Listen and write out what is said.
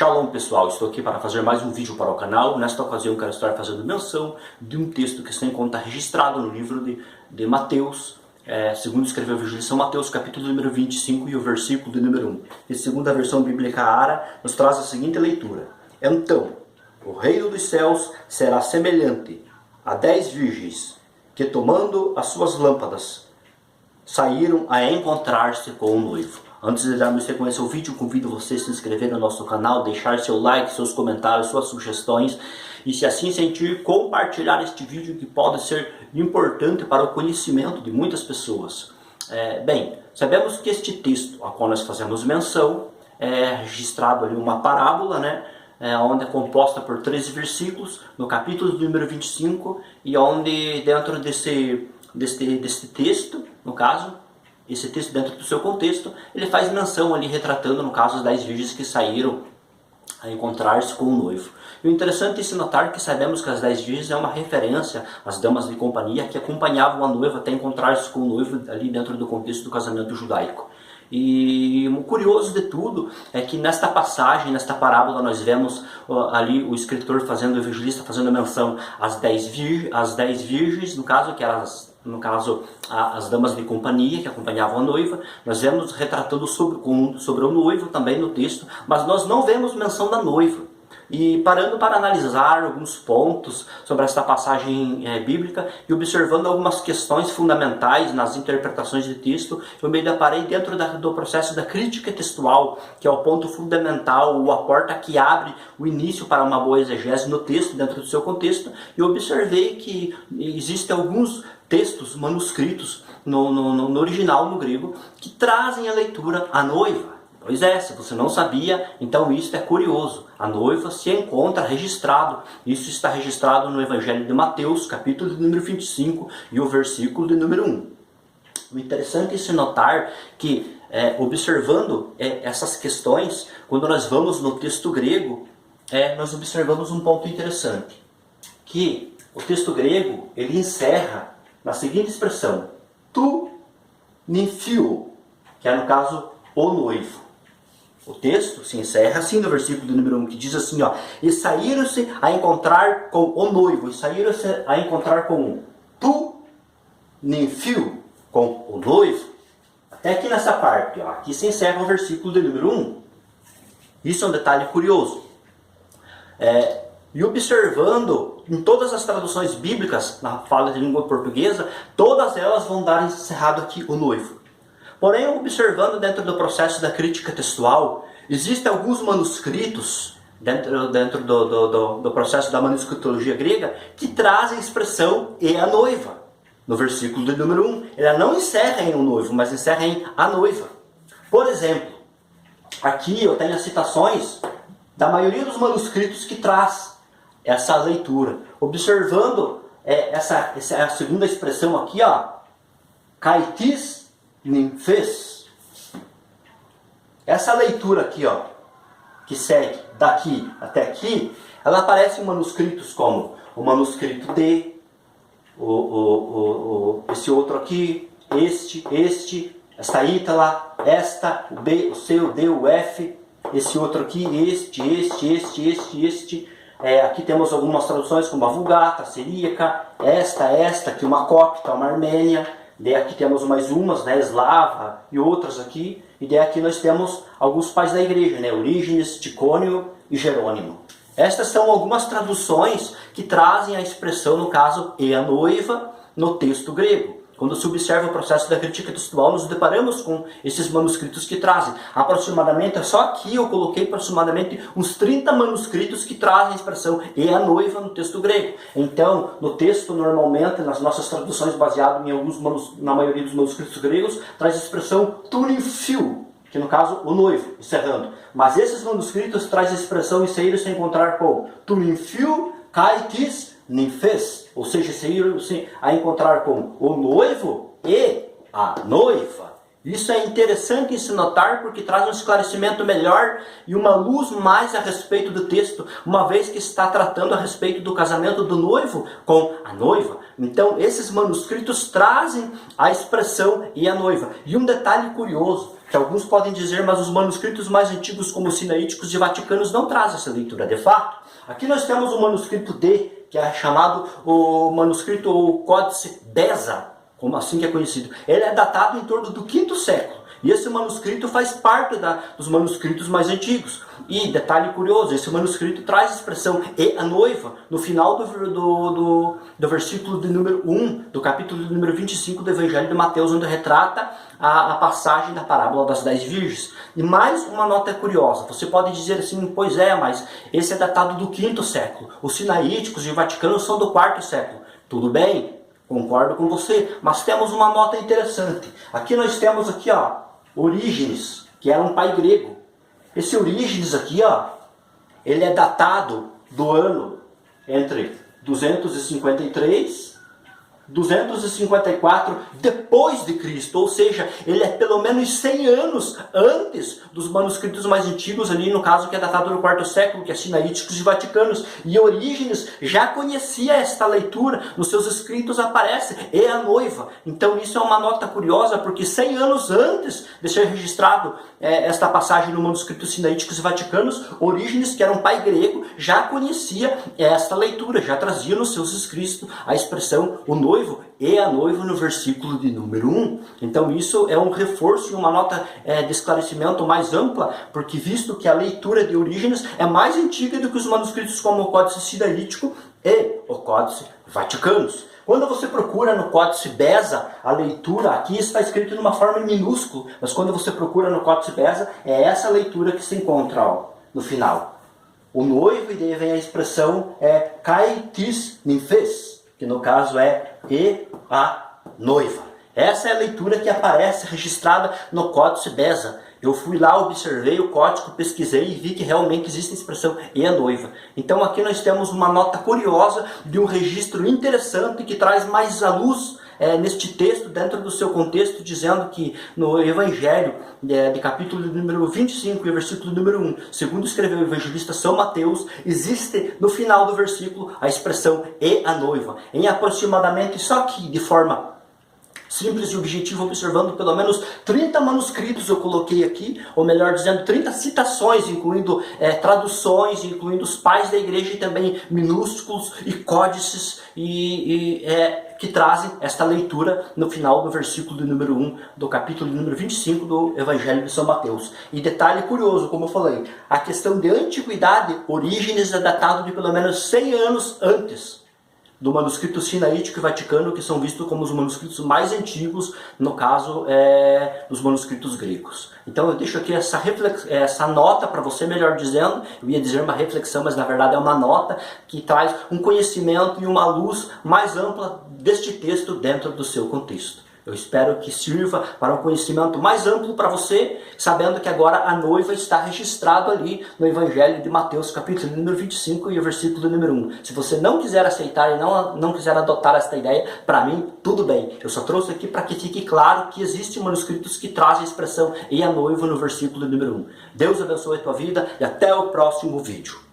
Shalom pessoal, estou aqui para fazer mais um vídeo para o canal. Nesta ocasião quero estar fazendo menção de um texto que se encontra registrado no livro de Mateus, segundo escreveu o evangelista São Mateus, capítulo número 25 e o versículo de número 1. E segundo a versão bíblica ARA, nos traz a seguinte leitura: Então, o reino dos céus será semelhante a 10 virgens que, tomando as suas lâmpadas, saíram a encontrar-se com o noivo. Antes de darmos sequência ao vídeo, convido você a se inscrever no nosso canal, deixar seu like, seus comentários, suas sugestões e, se assim sentir, compartilhar este vídeo que pode ser importante para o conhecimento de muitas pessoas. Bem, sabemos que este texto a qual nós fazemos menção é registrado ali uma parábola, onde é composta por 13 versículos, no capítulo número 25, e onde dentro desse texto, no caso, esse texto dentro do seu contexto, ele faz menção ali, retratando, no caso, as 10 virgens que saíram a encontrar-se com o noivo. E o interessante é se notar que sabemos que as 10 virgens é uma referência às damas de companhia que acompanhavam a noiva até encontrar-se com o noivo ali dentro do contexto do casamento judaico. E o curioso de tudo é que nesta passagem, nesta parábola, nós vemos ali o escritor o evangelista fazendo menção às 10 virgens, no caso, que eram as damas de companhia que acompanhavam a noiva. Nós vemos retratando sobre o noivo também no texto, mas nós não vemos menção da noiva. E parando para analisar alguns pontos sobre esta passagem bíblica e observando algumas questões fundamentais nas interpretações de texto, eu me deparei dentro do processo da crítica textual, que é o ponto fundamental, a porta que abre o início para uma boa exegese no texto, dentro do seu contexto, e observei que existem alguns textos manuscritos no original, no grego, que trazem a leitura à noiva. Pois é, se você não sabia, então isso é curioso. A noiva se encontra registrado. Isso está registrado no Evangelho de Mateus, capítulo de número 25 e o versículo de número 1. O interessante é se notar que, observando essas questões, quando nós vamos no texto grego, nós observamos um ponto interessante. Que o texto grego, ele encerra na seguinte expressão: tu ninfio, que é no caso o noivo. O texto se encerra assim no versículo número 1, que diz assim, e saíram-se a encontrar com o noivo, e saíram-se a encontrar com tu ninfio, com o noivo. Até aqui nessa parte, aqui se encerra o versículo de número 1. Isso é um detalhe curioso. E observando em todas as traduções bíblicas, na fala de língua portuguesa, todas elas vão dar encerrado aqui o noivo. Porém, observando dentro do processo da crítica textual, existem alguns manuscritos, dentro do processo da manuscritologia grega, que trazem a expressão e a noiva. No versículo de número 1, ela não encerra em o noivo, mas encerra em a noiva. Por exemplo, aqui eu tenho as citações da maioria dos manuscritos que traz essa leitura. Observando essa segunda expressão aqui, kaitis ninfes. Essa leitura aqui, que segue daqui até aqui, ela aparece em manuscritos como o manuscrito D, esse outro aqui, esta ítala, esta, o B, o C, o D, o F, esse outro aqui, este. Aqui temos algumas traduções como a Vulgata, a Siríaca, esta, aqui uma cópita, uma armênia. Daí aqui temos mais umas, eslava e outras aqui. E daí aqui nós temos alguns pais da igreja, Orígenes, Ticônio e Jerônimo. Estas são algumas traduções que trazem a expressão, no caso, e a noiva, no texto grego. Quando se observa o processo da crítica textual, nos deparamos com esses manuscritos que trazem. Aproximadamente, só aqui eu coloquei aproximadamente uns 30 manuscritos que trazem a expressão e a noiva no texto grego. Então, no texto, normalmente, nas nossas traduções baseadas na maioria dos manuscritos gregos, traz a expressão tu ninfio, que no caso, o noivo, encerrando. Mas esses manuscritos trazem a expressão e saíram-se a encontrar com tu ninfio kaitis ninfes, ou seja, saíram-se a encontrar com o noivo e a noiva. Isso é interessante em se notar porque traz um esclarecimento melhor e uma luz mais a respeito do texto, uma vez que está tratando a respeito do casamento do noivo com a noiva. Então, esses manuscritos trazem a expressão e a noiva. E um detalhe curioso, que alguns podem dizer, mas os manuscritos mais antigos, como os sinaíticos e vaticanos, não trazem essa leitura. De fato, aqui nós temos o manuscrito D, que é chamado o manuscrito ou Códice Beza, como assim que é conhecido. Ele é datado em torno do V século. E esse manuscrito faz parte dos manuscritos mais antigos. E, detalhe curioso, esse manuscrito traz a expressão e a noiva no final do versículo de número 1, do capítulo de número 25 do Evangelho de Mateus, onde retrata a passagem da parábola das 10 virgens. E mais uma nota curiosa, você pode dizer assim, pois é, mas esse é datado do V século. Os sinaíticos e vaticanos são do IV século. Tudo bem? Concordo com você, mas temos uma nota interessante. Aqui nós temos aqui, Orígenes, que era um pai grego. Esse Orígenes aqui, ele é datado do ano entre 253 254 depois de Cristo, ou seja, ele é pelo menos 100 anos antes dos manuscritos mais antigos, ali no caso que é datado do IV século, que é sinaíticos e vaticanos. E Orígenes já conhecia esta leitura, nos seus escritos aparece, e a noiva. Então isso é uma nota curiosa, porque 100 anos antes de ser registrado esta passagem no manuscrito sinaíticos e vaticanos, Orígenes, que era um pai grego, já conhecia esta leitura, já trazia nos seus escritos a expressão o noivo e a noiva no versículo de número 1. Então isso é um reforço e uma nota de esclarecimento mais ampla, porque visto que a leitura de Orígenes é mais antiga do que os manuscritos como o Códice Sinaítico e o Códice Vaticanos. Quando você procura no Códice Beza, a leitura aqui está escrito de uma forma minúscula, mas quando você procura no Códice Beza, é essa leitura que se encontra no final. O noivo, e daí vem a expressão kai tis nymphes, que no caso é e a noiva. Essa é a leitura que aparece registrada no Códice Beza. Eu fui lá, observei o código, pesquisei e vi que realmente existe a expressão e a noiva. Então aqui nós temos uma nota curiosa de um registro interessante que traz mais à luz neste texto, dentro do seu contexto, dizendo que no Evangelho, de capítulo número 25 e versículo número 1, segundo escreveu o evangelista São Mateus, existe no final do versículo a expressão e a noiva, em aproximadamente, só que de forma simples e objetiva, observando pelo menos 30 manuscritos eu coloquei aqui, ou melhor dizendo, 30 citações, incluindo traduções, incluindo os pais da igreja e também minúsculos e códices que trazem esta leitura no final do versículo do número 1 do capítulo número 25 do Evangelho de São Mateus. E detalhe curioso, como eu falei, a questão de antiguidade, Orígenes é datado de pelo menos 100 anos antes do manuscrito sinaítico e vaticano, que são vistos como os manuscritos mais antigos, no caso, dos manuscritos gregos. Então eu deixo aqui essa nota para você, melhor dizendo, eu ia dizer uma reflexão, mas na verdade é uma nota que traz um conhecimento e uma luz mais ampla deste texto dentro do seu contexto. Eu espero que sirva para um conhecimento mais amplo para você, sabendo que agora a noiva está registrado ali no Evangelho de Mateus, capítulo número 25 e o versículo número 1. Se você não quiser aceitar e não quiser adotar esta ideia, para mim, tudo bem. Eu só trouxe aqui para que fique claro que existem manuscritos que trazem a expressão e a noiva no versículo número 1. Deus abençoe a tua vida e até o próximo vídeo.